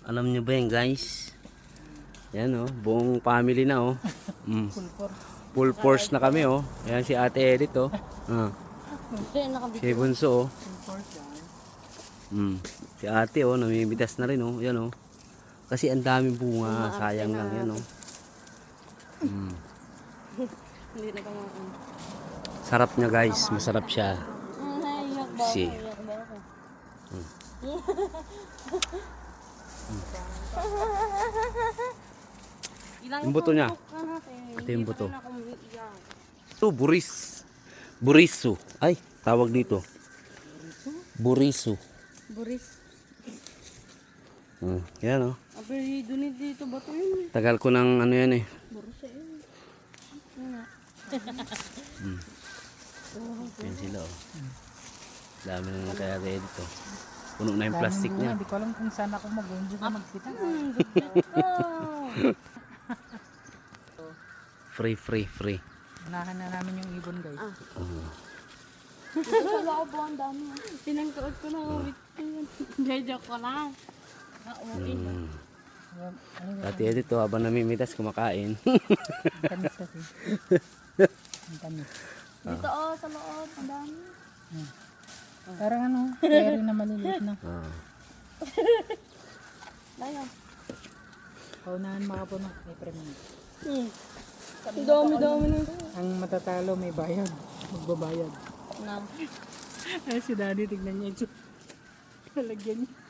Alam nyo ba yan guys? Yan oh, buong family na oh. Full force na kami oh. Ayan si Ate Edith oh. Si Bunso oh. Si Ate oh, namimitas na rin oh. Yan oh. Kasi ang daming bunga, sayang lang yan oh. Hindi na kumain. Sarap niya guys, masarap siya. Si. Yung buto niya. Ito yung buto. Ito, buris. Buriso. Ay, tawag dito. Buriso. Buris. Yan oh. Abi, doon dito bato yun. Tagal ko ng ano yan eh. Buris eh. Yan sila oh. Dami na kaya dito. Puno na yung plastic niya. Hindi ko alam kung saan ako mag-undo na magkita. Free. Unahan na namin yung ibon guys. Wala ko po ang dami. Pinangkaot ko na ulit. Joke ko lang. Ate Edith oh, habang namimitas kumakain. Ang tamis kasi. Ang tamis. Dito oh, sa loob. Ang dami. Parang ano, cherry na maliliit na. Layo. Paunahan makapuno. May premium. Ang dami na. Ang matatalo may bayad. Magbabayad. Nam. Ay si Daddy, tignan niya yung lalagyan niya.